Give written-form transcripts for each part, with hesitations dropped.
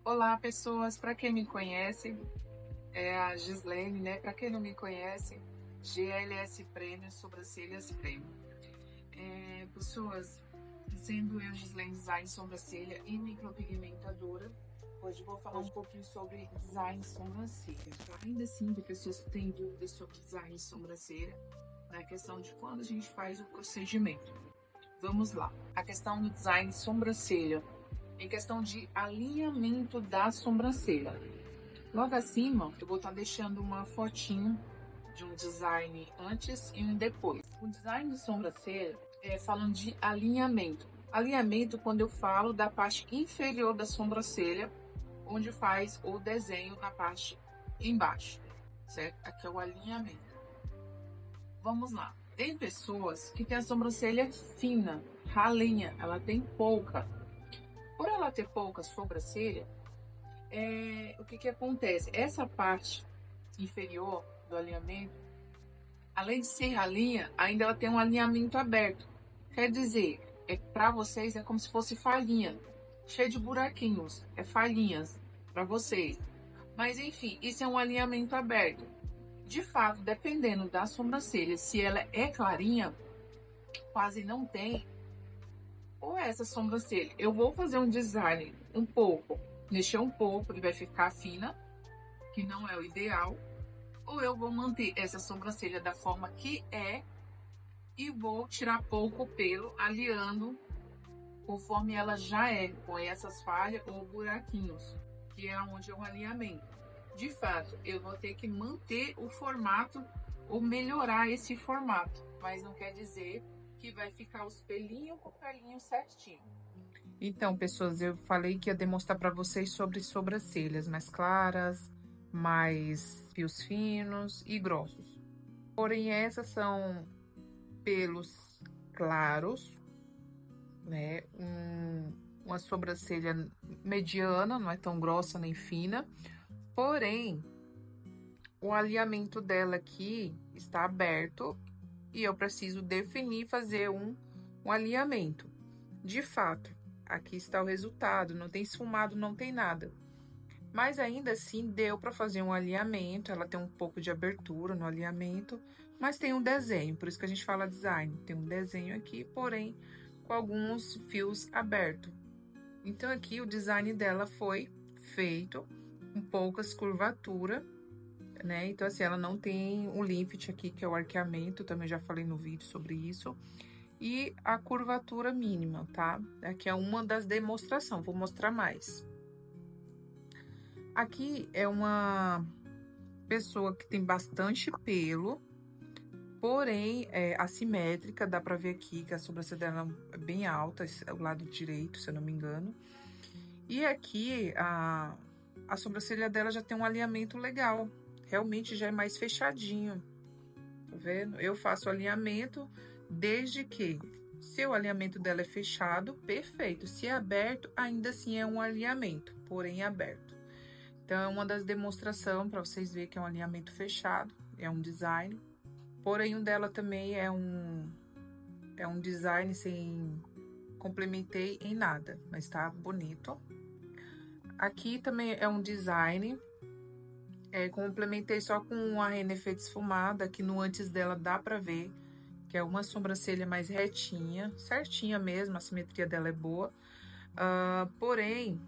Olá, pessoas. Para quem me conhece, é a Gislene, né? Para quem não me conhece, GLS Prêmio, Sobrancelhas Prêmio. Pessoas, sendo eu Gislene Design Sobrancelha e micropigmentadora, hoje vou falar um pouquinho sobre design sobrancelha. Ainda assim, tem pessoas que têm dúvidas sobre design sobrancelha, na questão de quando a gente faz o procedimento. Vamos lá. A questão do design sobrancelha, em questão de alinhamento da sobrancelha. Logo acima, eu vou estar deixando uma fotinho de um design antes e um depois. O design de sobrancelha falando de alinhamento. Alinhamento quando eu falo da parte inferior da sobrancelha, onde faz o desenho na parte embaixo, certo? Aqui é o alinhamento. Vamos lá. Tem pessoas que têm a sobrancelha fina, ralinha, ela tem pouca. Por ela ter pouca sobrancelha, o que acontece? Essa parte inferior do alinhamento, além de ser ralinha, ainda ela tem um alinhamento aberto. Quer dizer, para vocês é como se fosse falhinha, cheio de buraquinhos, falhinhas para vocês. Mas enfim, isso é um alinhamento aberto. De fato, dependendo da sobrancelha, se ela é clarinha, quase não tem, ou essa sobrancelha, eu vou fazer um design um pouco, mexer um pouco e vai ficar fina, que não é o ideal, ou eu vou manter essa sobrancelha da forma que é e vou tirar pouco o pelo, alinhando conforme ela já é, com essas falhas ou buraquinhos, que é onde é o alinhamento. De fato, eu vou ter que manter o formato ou melhorar esse formato, mas não quer dizer que vai ficar os pelinhos com o pelinho certinho. Então, pessoas, eu falei que ia demonstrar para vocês sobre sobrancelhas mais claras, mais fios finos e grossos. Porém, essas são pelos claros, né? Uma sobrancelha mediana, não é tão grossa nem fina. Porém, o alinhamento dela aqui está aberto e eu preciso definir, fazer um alinhamento. De fato, aqui está o resultado, não tem esfumado, não tem nada. Mas ainda assim, deu para fazer um alinhamento, ela tem um pouco de abertura no alinhamento, mas tem um desenho, por isso que a gente fala design. Tem um desenho aqui, porém, com alguns fios abertos. Então, aqui o design dela foi feito com poucas curvaturas, né? Então, assim, ela não tem o lift aqui, que é o arqueamento, também já falei no vídeo sobre isso. E a curvatura mínima, tá? Aqui é uma das demonstrações, vou mostrar mais. Aqui é uma pessoa que tem bastante pelo, porém é assimétrica, dá pra ver aqui que a sobrancelha dela é bem alta, o lado direito, se eu não me engano. E aqui a sobrancelha dela já tem um alinhamento legal, realmente já é mais fechadinho, tá vendo? Eu faço o alinhamento desde que, se o alinhamento dela é fechado, perfeito. Se é aberto, ainda assim é um alinhamento, porém aberto. Então, é uma das demonstrações para vocês verem que é um alinhamento fechado, é um design. Porém, o dela também é um design sem complementei em nada, mas tá bonito. Aqui também é um design, complementei só com uma efeito esfumada, que no antes dela dá pra ver que é uma sobrancelha mais retinha, certinha mesmo, a simetria dela é boa. Porém,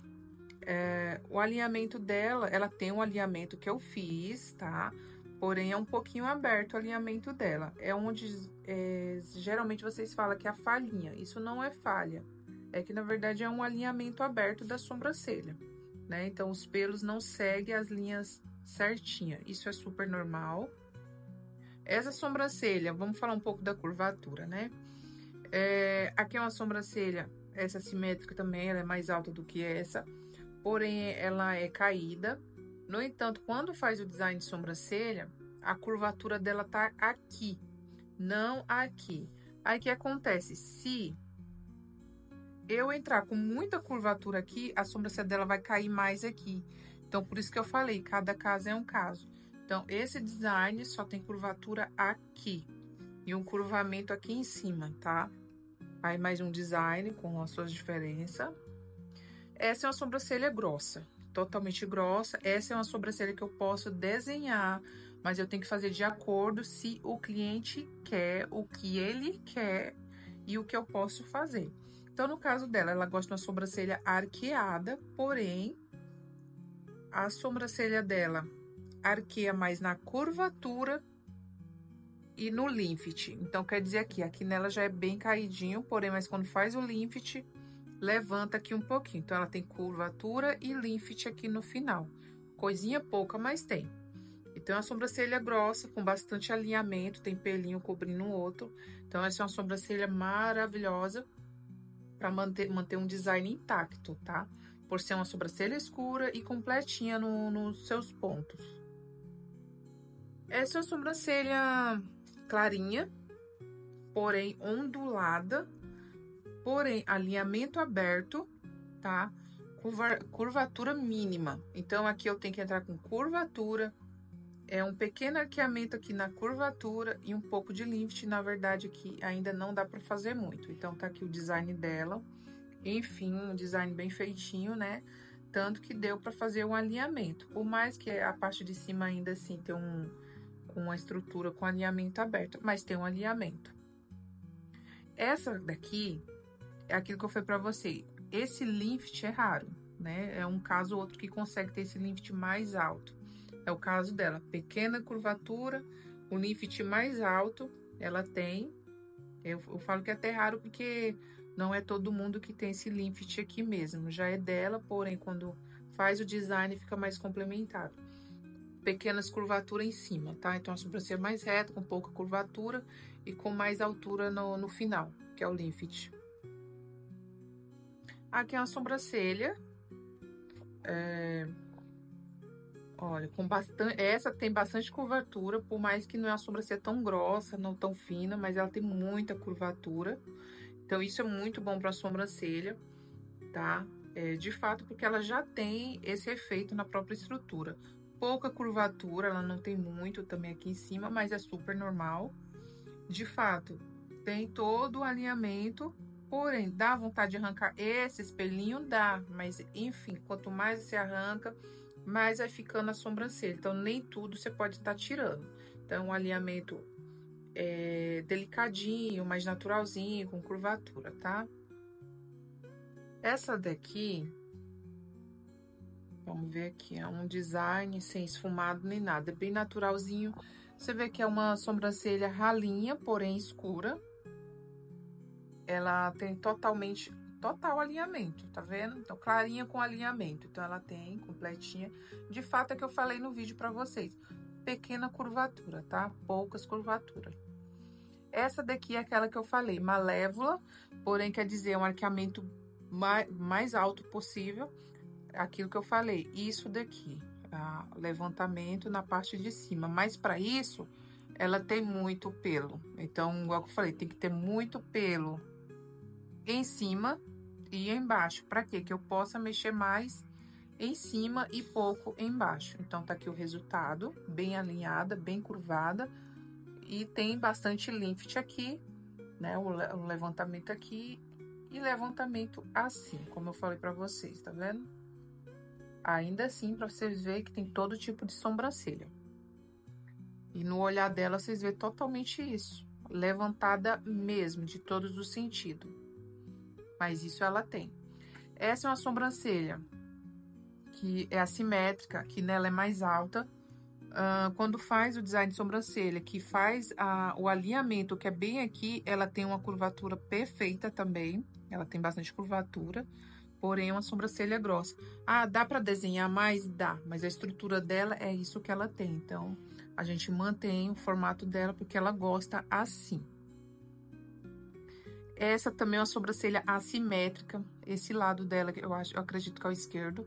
o alinhamento dela, ela tem um alinhamento que eu fiz, tá? Porém, é um pouquinho aberto o alinhamento dela. É onde geralmente vocês falam que é a falhinha. Isso não é falha. É que, na verdade, é um alinhamento aberto da sobrancelha, né? Então, os pelos não seguem as linhas certinha. Isso é super normal. Essa sobrancelha, vamos falar um pouco da curvatura, né? Aqui é uma sobrancelha, essa simétrica também, ela é mais alta do que essa. Porém, ela é caída. No entanto, quando faz o design de sobrancelha, a curvatura dela tá aqui, não aqui. Aí, o que acontece? Se eu entrar com muita curvatura aqui, a sobrancelha dela vai cair mais aqui. Então, por isso que eu falei, cada caso é um caso. Então, esse design só tem curvatura aqui e um curvamento aqui em cima, tá? Aí, mais um design com as suas diferenças. Essa é uma sobrancelha grossa, totalmente grossa. Essa é uma sobrancelha que eu posso desenhar, mas eu tenho que fazer de acordo se o cliente quer, o que ele quer e o que eu posso fazer. Então, no caso dela, ela gosta de uma sobrancelha arqueada, porém, a sobrancelha dela arqueia mais na curvatura e no lift. Então, quer dizer aqui nela já é bem caidinho, porém, mas quando faz o lift, levanta aqui um pouquinho. Então, ela tem curvatura e lift aqui no final. Coisinha pouca, mas tem. Então, é uma sobrancelha grossa, com bastante alinhamento, tem pelinho cobrindo o outro. Então, essa é uma sobrancelha maravilhosa para manter um design intacto, tá? Por ser uma sobrancelha escura e completinha nos seus pontos. Essa é uma sobrancelha clarinha, porém ondulada, porém alinhamento aberto, tá? Curvatura mínima. Então, aqui eu tenho que entrar com curvatura, um pequeno arqueamento aqui na curvatura e um pouco de lift. Na verdade, aqui ainda não dá para fazer muito. Então, tá aqui o design dela. Enfim, um design bem feitinho, né? Tanto que deu para fazer um alinhamento. Por mais que a parte de cima ainda assim tem uma estrutura com alinhamento aberto, mas tem um alinhamento. Essa daqui é aquilo que eu falei para você. Esse lift é raro, né? É um caso ou outro que consegue ter esse lift mais alto. É o caso dela, pequena curvatura, o lift mais alto ela tem. Eu falo que é até raro porque não é todo mundo que tem esse lift aqui mesmo. Já é dela, porém, quando faz o design fica mais complementado. Pequenas curvaturas em cima, tá? Então, a sobrancelha mais reta, com pouca curvatura e com mais altura no final, que é o lift. Aqui é uma sobrancelha. Olha, essa tem bastante curvatura, por mais que não é uma sobrancelha tão grossa, não tão fina, mas ela tem muita curvatura. Então, isso é muito bom para a sobrancelha, tá? De fato, porque ela já tem esse efeito na própria estrutura. Pouca curvatura, ela não tem muito também aqui em cima, mas é super normal. De fato, tem todo o alinhamento, porém, dá vontade de arrancar esse espelhinho? Dá, mas enfim, quanto mais você arranca, mais vai ficando a sobrancelha. Então, nem tudo você pode estar tirando. Então, o alinhamento delicadinho, mais naturalzinho, com curvatura, tá? Essa daqui, vamos ver aqui, é um design sem esfumado nem nada, é bem naturalzinho. Você vê que é uma sobrancelha ralinha, porém escura. Ela tem total alinhamento, tá vendo? Então, clarinha com alinhamento. Então, ela tem completinha. De fato, é que eu falei no vídeo pra vocês. Pequena curvatura, tá? Poucas curvaturas. Essa daqui é aquela que eu falei, malévola, porém quer dizer um arqueamento mais alto possível. Aquilo que eu falei, isso daqui, levantamento na parte de cima. Mas para isso, ela tem muito pelo. Então, igual que eu falei, tem que ter muito pelo em cima e embaixo. Para quê? Que eu possa mexer mais em cima e pouco embaixo. Então, tá aqui o resultado, bem alinhada, bem curvada. E tem bastante lift aqui, né? O levantamento aqui e levantamento assim, como eu falei pra vocês, tá vendo? Ainda assim, pra vocês verem que tem todo tipo de sobrancelha. E no olhar dela, vocês vêem totalmente isso. Levantada mesmo, de todos os sentidos. Mas isso ela tem. Essa é uma sobrancelha que é assimétrica, que nela é mais alta. Quando faz o design de sobrancelha, que faz o alinhamento, que é bem aqui, ela tem uma curvatura perfeita também. Ela tem bastante curvatura, porém é uma sobrancelha grossa. Ah, dá para desenhar mais? Dá, mas a estrutura dela é isso que ela tem. Então, a gente mantém o formato dela porque ela gosta assim. Essa também é uma sobrancelha assimétrica. Esse lado dela, eu acredito que é o esquerdo,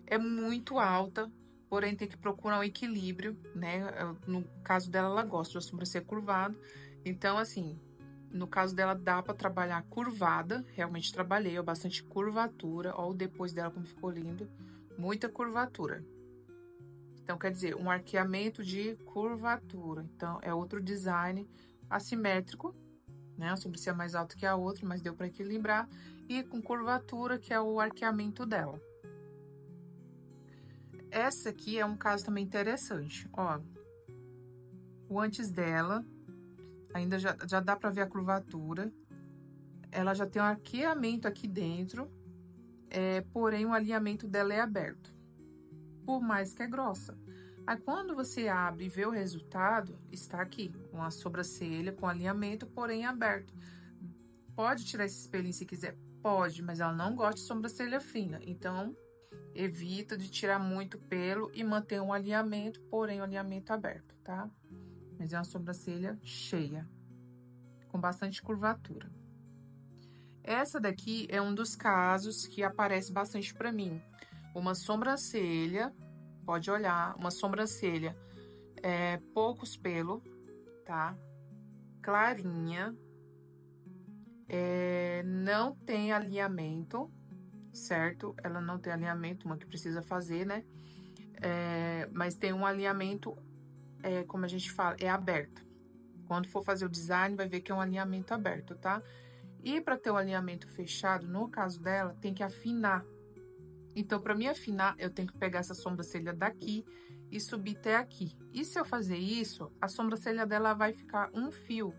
é muito alta. Porém, tem que procurar um equilíbrio, né? No caso dela, ela gosta de uma sobrancelha curvada. Então, assim, no caso dela, dá pra trabalhar curvada. Realmente trabalhei, ó, bastante curvatura. Ó, o depois dela como ficou lindo. Muita curvatura. Então, quer dizer, um arqueamento de curvatura. Então, é outro design assimétrico, né? A sobrancelha mais alta que a outra, mas deu pra equilibrar. e com curvatura, que é o arqueamento dela. Essa aqui é um caso também interessante, ó. O antes dela, ainda já dá pra ver a curvatura. Ela já tem um arqueamento aqui dentro, porém o alinhamento dela é aberto, por mais que é grossa. Aí, quando você abre e vê o resultado, está aqui, uma sobrancelha com alinhamento, porém aberto. Pode tirar esse espelhinho se quiser? Pode, mas ela não gosta de sobrancelha fina. Então, evita de tirar muito pelo e manter um alinhamento, porém um alinhamento aberto, tá? Mas é uma sobrancelha cheia, com bastante curvatura. Essa daqui é um dos casos que aparece bastante pra mim. Uma sobrancelha, pode olhar, uma sobrancelha poucos pelos, tá? Clarinha, não tem alinhamento, certo? Ela não tem alinhamento, uma que precisa fazer, né? Mas tem um alinhamento, como a gente fala, é aberto. Quando for fazer o design, vai ver que é um alinhamento aberto, tá? E para ter o alinhamento fechado, no caso dela, tem que afinar. Então, para me afinar, eu tenho que pegar essa sobrancelha daqui e subir até aqui. E se eu fazer isso, a sobrancelha dela vai ficar um fio.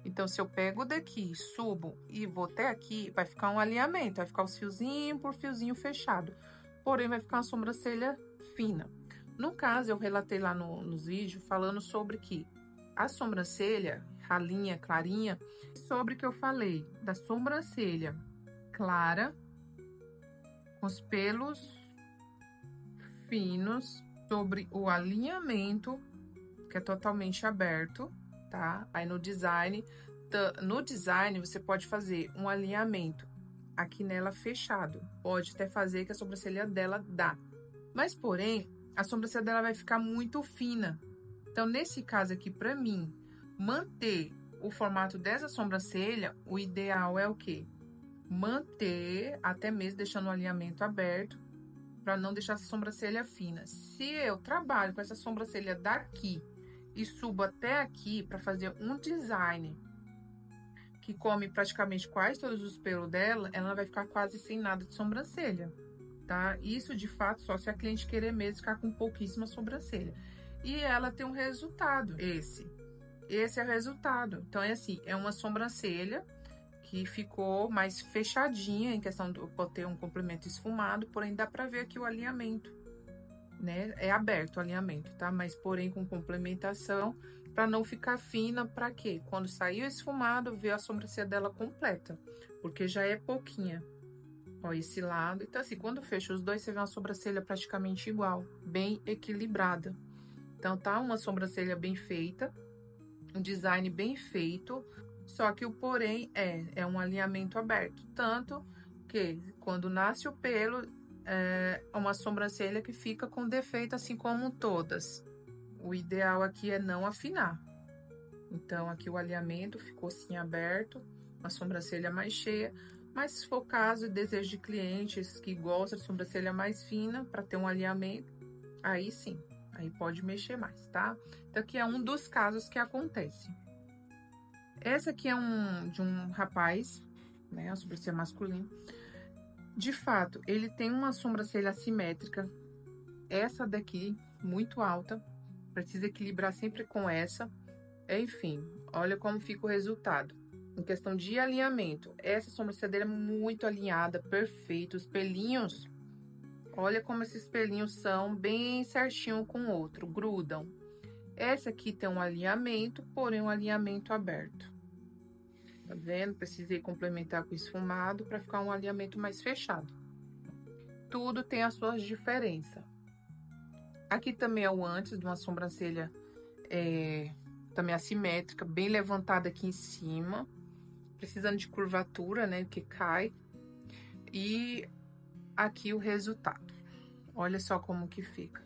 Então, se eu pego daqui, subo e vou até aqui, vai ficar um alinhamento, vai ficar os fiozinho por fiozinho fechado. Porém, vai ficar uma sobrancelha fina. No caso, eu relatei lá nos vídeos falando sobre que a sobrancelha, ralinha, clarinha, sobre o que eu falei, da sobrancelha clara, com os pelos finos, sobre o alinhamento, que é totalmente aberto, tá? Aí no design você pode fazer um alinhamento aqui nela fechado. Pode até fazer que a sobrancelha dela dá. Mas, porém, a sobrancelha dela vai ficar muito fina. Então, nesse caso aqui, pra mim, manter o formato dessa sobrancelha, o ideal é o quê? Manter, até mesmo deixando o alinhamento aberto, para não deixar essa sobrancelha fina. Se eu trabalho com essa sobrancelha daqui e subo até aqui para fazer um design que come praticamente quase todos os pelos dela, ela vai ficar quase sem nada de sobrancelha, tá? Isso, de fato, só se a cliente querer mesmo ficar com pouquíssima sobrancelha. E ela tem um resultado, esse é o resultado. Então, é assim, é uma sobrancelha que ficou mais fechadinha em questão de ter um comprimento esfumado, porém dá pra ver aqui o alinhamento, né? É aberto o alinhamento, tá? Mas porém com complementação, pra não ficar fina, pra quê? Quando sair o esfumado, ver a sobrancelha dela completa, porque já é pouquinha. Ó, esse lado. Então, assim, quando fecha os dois, você vê uma sobrancelha praticamente igual, bem equilibrada. Então, tá uma sobrancelha bem feita, um design bem feito, só que o porém é um alinhamento aberto. Tanto que quando nasce o pelo, é uma sobrancelha que fica com defeito, assim como todas. O ideal aqui é não afinar. Então, aqui o alinhamento ficou assim aberto, uma sobrancelha mais cheia. Mas se for caso e desejo de clientes que gostam de sobrancelha mais fina, para ter um alinhamento, aí sim, aí pode mexer mais, tá? Então, aqui é um dos casos que acontece. Essa aqui é de um rapaz, né? A sobrancelha masculina. De fato, ele tem uma sobrancelha assimétrica. Essa daqui, muito alta. Precisa equilibrar sempre com essa. Enfim, olha como fica o resultado. Em questão de alinhamento, essa sobrancelha dele é muito alinhada, perfeito. Os pelinhos, olha como esses pelinhos são bem certinho com o outro, grudam. Essa aqui tem um alinhamento, porém um alinhamento aberto. Tá vendo? Precisei complementar com esfumado para ficar um alinhamento mais fechado. Tudo tem as suas diferenças. Aqui também é o antes de uma sobrancelha também assimétrica, bem levantada aqui em cima. Precisando de curvatura, né? Que cai. E aqui o resultado. Olha só como que fica.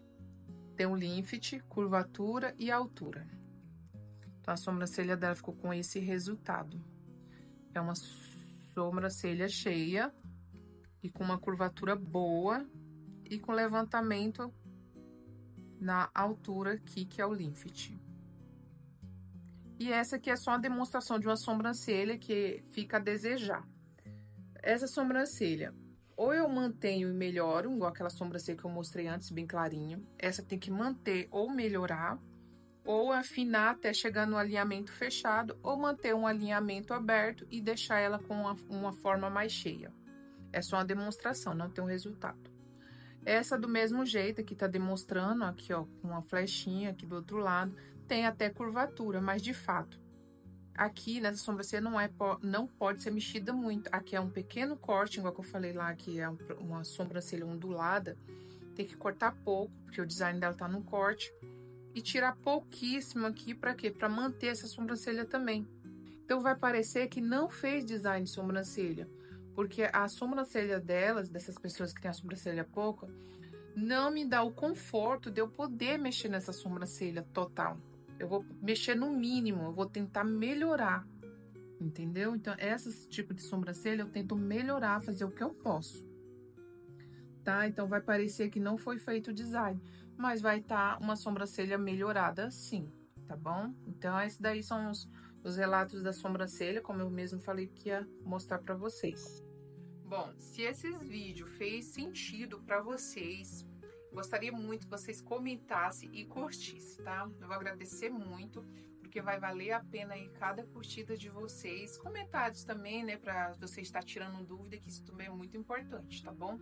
Tem o lift, curvatura e altura. Então, a sobrancelha dela ficou com esse resultado. É uma sobrancelha cheia e com uma curvatura boa e com levantamento na altura aqui, que é o lift. E essa aqui é só uma demonstração de uma sobrancelha que fica a desejar. essa sobrancelha, ou eu mantenho e melhoro, igual aquela sobrancelha que eu mostrei antes, bem clarinha. Essa tem que manter ou melhorar, ou afinar até chegar no alinhamento fechado, ou manter um alinhamento aberto e deixar ela com uma forma mais cheia. É só uma demonstração, não tem um resultado. Essa do mesmo jeito, aqui tá demonstrando, aqui ó, com uma flechinha aqui do outro lado, tem até curvatura, mas de fato, aqui nessa sobrancelha não pode ser mexida muito. Aqui é um pequeno corte, igual que eu falei lá, que é uma sobrancelha ondulada. Tem que cortar pouco, porque o design dela tá no corte. E tirar pouquíssimo aqui, pra quê? Pra manter essa sobrancelha também. Então, vai parecer que não fez design de sobrancelha. Porque a sobrancelha delas, dessas pessoas que têm a sobrancelha pouca, não me dá o conforto de eu poder mexer nessa sobrancelha total. Eu vou mexer no mínimo, eu vou tentar melhorar, entendeu? Então, esse tipo de sobrancelha eu tento melhorar, fazer o que eu posso, tá? Então, vai parecer que não foi feito o design, mas vai estar uma sobrancelha melhorada sim, tá bom? Então, esses daí são os relatos da sobrancelha, como eu mesmo falei que ia mostrar pra vocês. Bom, se esses vídeos fez sentido pra vocês, gostaria muito que vocês comentassem e curtissem, tá? Eu vou agradecer muito, porque vai valer a pena aí cada curtida de vocês. Comentários também, né, pra você estar tirando dúvida, que isso também é muito importante, tá bom?